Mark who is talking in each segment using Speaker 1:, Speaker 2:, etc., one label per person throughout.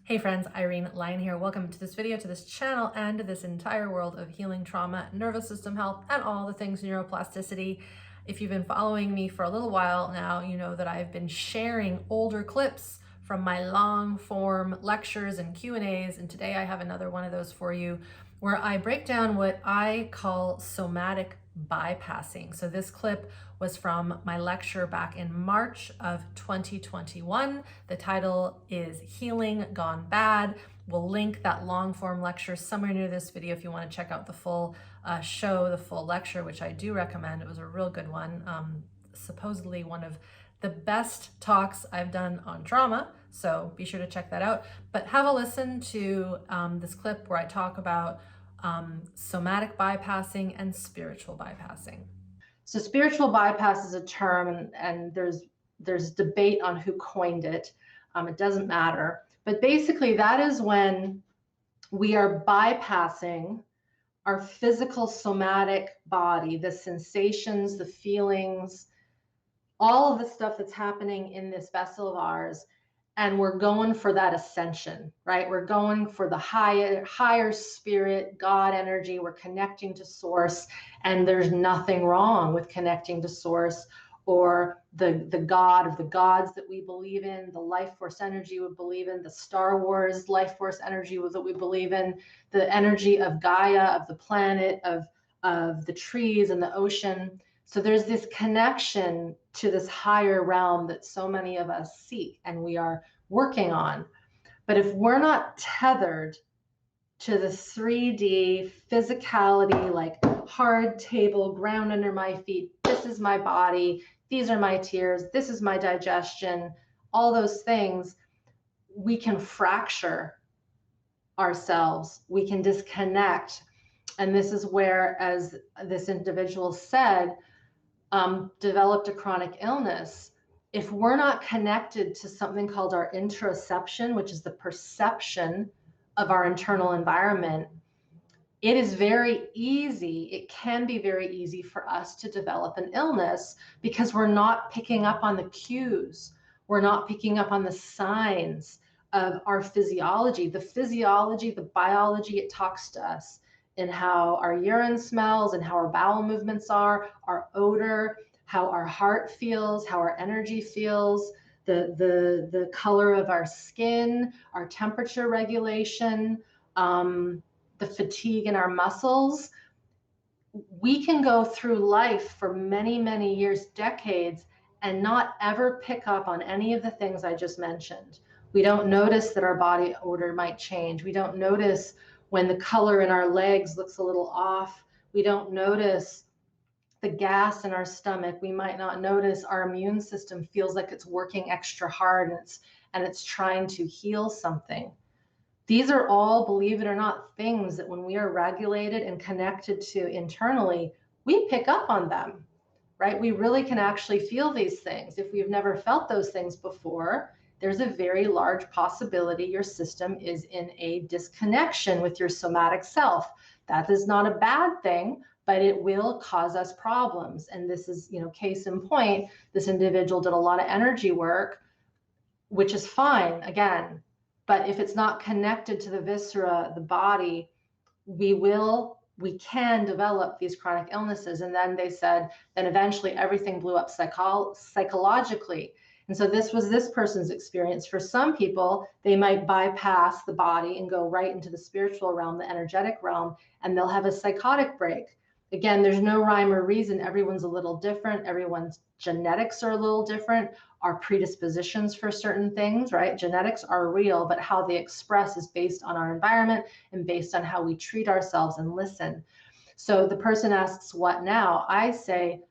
Speaker 1: Hey friends, Irene Lyon here. Welcome to this video, to this channel, and to this entire world of healing trauma, nervous system health, and all the things neuroplasticity. If you've been following me for a little while now, you know that I've been sharing older clips from my long form lectures and Q&As, and today I have another one of those for you where I break down what I call somatic bypassing. So this clip was from my lecture back in March of 2021. The title is Healing Gone Bad. We'll link that long form lecture somewhere near this video if you want to check out the full show, the full lecture, which I do recommend. It was a real good one. Supposedly one of the best talks I've done on trauma, so be sure to check that out. But have a listen to this clip where I talk about somatic bypassing and spiritual bypassing.
Speaker 2: So spiritual bypass is a term, and there's debate on who coined it. It doesn't matter. But basically, that is when we are bypassing our physical somatic body, the sensations, the feelings, all of the stuff that's happening in this vessel of ours, and we're going for that ascension, right? We're going for the higher spirit, God energy. We're connecting to source, and there's nothing wrong with connecting to source or the God of the gods that we believe in, the life force energy we believe in, the Star Wars life force energy that we believe in, the energy of Gaia, of the planet, of the trees and the ocean. So there's this connection to this higher realm that so many of us seek and we are working on. But if we're not tethered to the 3D physicality, like hard table, ground under my feet, this is my body, these are my tears, this is my digestion, all those things, we can fracture ourselves, we can disconnect. And this is where, as this individual said, developed a chronic illness. If we're not connected to something called our interoception, which is the perception of our internal environment, it is very easy, it can be very easy for us to develop an illness because we're not picking up on the cues. We're not picking up on the signs of our physiology. The biology, it talks to us in how our urine smells and how our bowel movements are, our odor, how our heart feels, how our energy feels, the color of our skin, our temperature regulation, the fatigue in our muscles. We can go through life for many, many years, decades, and not ever pick up on any of the things I just mentioned. We don't notice that our body odor might change. We don't notice when the color in our legs looks a little off. We don't notice the gas in our stomach. We might not notice our immune system feels like it's working extra hard and it's trying to heal something. These are all, believe it or not, things that when we are regulated and connected to internally, we pick up on them, right? We really can actually feel these things. If we've never felt those things before, there's a very large possibility your system is in a disconnection with your somatic self. That is not a bad thing, but it will cause us problems. And this is, case in point, this individual did a lot of energy work, which is fine, again. But if it's not connected to the viscera, the body, we can develop these chronic illnesses. And then they said, then eventually everything blew up psychologically. And so this was this person's experience. For some people, they might bypass the body and go right into the spiritual realm, the energetic realm, and they'll have a psychotic break. Again, there's no rhyme or reason. Everyone's a little different. Everyone's genetics are a little different. Our predispositions for certain things, right? Genetics are real, but how they express is based on our environment and based on how we treat ourselves and listen. So the person asks, what now? I say,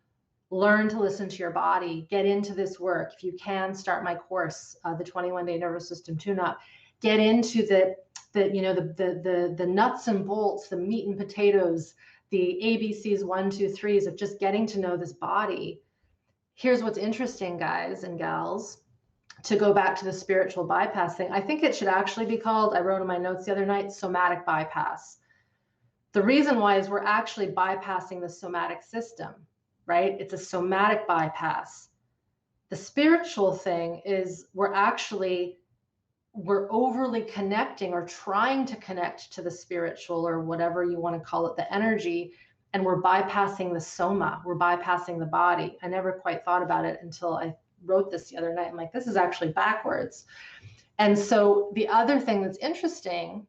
Speaker 2: learn to listen to your body. Get into this work. If you can, start my course, the 21-day nervous system tune-up. Get into the nuts and bolts, the meat and potatoes, the ABCs, 1, 2, 3s of just getting to know this body. Here's what's interesting, guys and gals, to go back to the spiritual bypassing. I think it should actually be called, I wrote in my notes the other night, somatic bypass. The reason why is we're actually bypassing the somatic system, right? It's a somatic bypass. The spiritual thing is we're actually we're overly connecting or trying to connect to the spiritual or whatever you want to call it, the energy, and we're bypassing the soma, we're bypassing the body. I never quite thought about it until I wrote this the other night. I'm like, this is actually backwards. And so the other thing that's interesting,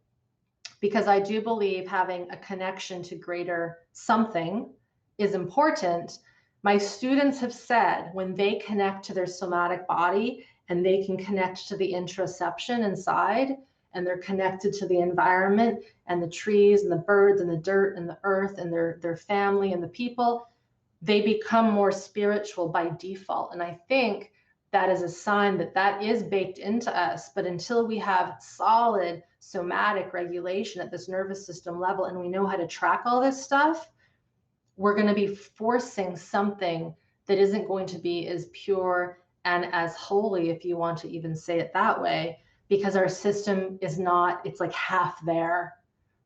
Speaker 2: because I do believe having a connection to greater something is important. My students have said when they connect to their somatic body and they can connect to the interoception inside, and they're connected to the environment and the trees and the birds and the dirt and the earth and their family and the people, they become more spiritual by default. And I think that is a sign that that is baked into us. But until we have solid somatic regulation at this nervous system level and we know how to track all this stuff, we're going to be forcing something that isn't going to be as pure and as holy, if you want to even say it that way, because our system is not, it's like half there,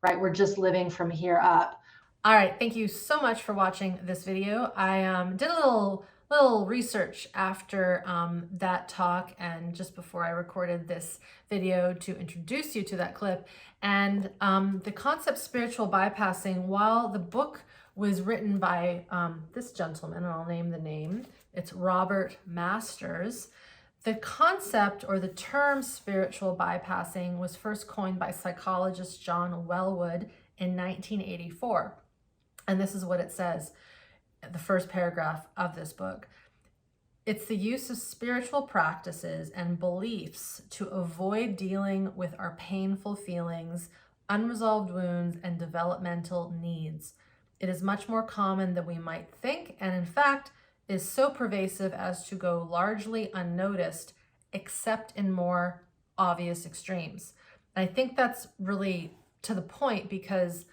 Speaker 2: right? We're just living from here up.
Speaker 1: All right, thank you so much for watching this video. I did a little research after that talk and just before I recorded this video to introduce you to that clip. And the concept spiritual bypassing, while the book was written by this gentleman, and I'll name the name, it's Robert Masters. The concept or the term spiritual bypassing was first coined by psychologist John Wellwood in 1984. And this is what it says, the first paragraph of this book. It's the use of spiritual practices and beliefs to avoid dealing with our painful feelings, unresolved wounds, and developmental needs. It is much more common than we might think, and in fact, is so pervasive as to go largely unnoticed, except in more obvious extremes. And I think that's really to the point, because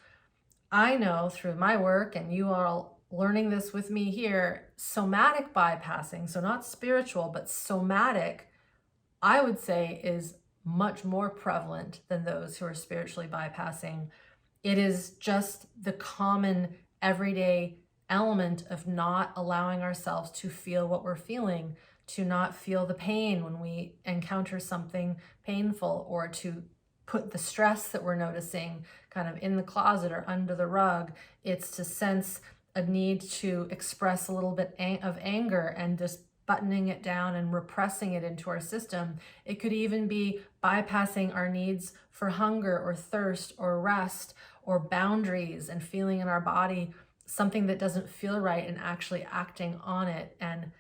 Speaker 1: I know through my work, and you all learning this with me here, somatic bypassing, so not spiritual, but somatic, I would say is much more prevalent than those who are spiritually bypassing. It is just the common everyday element of not allowing ourselves to feel what we're feeling, to not feel the pain when we encounter something painful, or to put the stress that we're noticing kind of in the closet or under the rug. It's to sense a need to express a little bit of anger and just buttoning it down and repressing it into our system. It could even be bypassing our needs for hunger or thirst or rest or boundaries, and feeling in our body something that doesn't feel right and actually acting on it and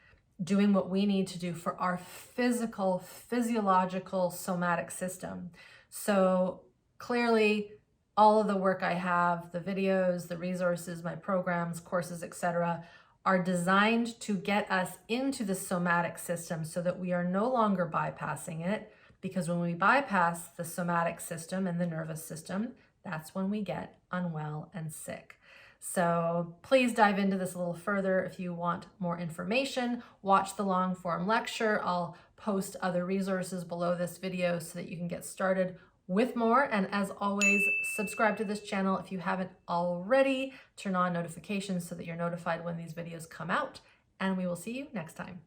Speaker 1: doing what we need to do for our physiological somatic system. So clearly, all of the work I have, the videos, the resources, my programs, courses, etc., are designed to get us into the somatic system so that we are no longer bypassing it. Because when we bypass the somatic system and the nervous system, that's when we get unwell and sick. So please dive into this a little further. If you want more information, watch the long form lecture. I'll post other resources below this video so that you can get started with more. And as always, subscribe to this channel if you haven't already. Turn on notifications so that you're notified when these videos come out. And we will see you next time.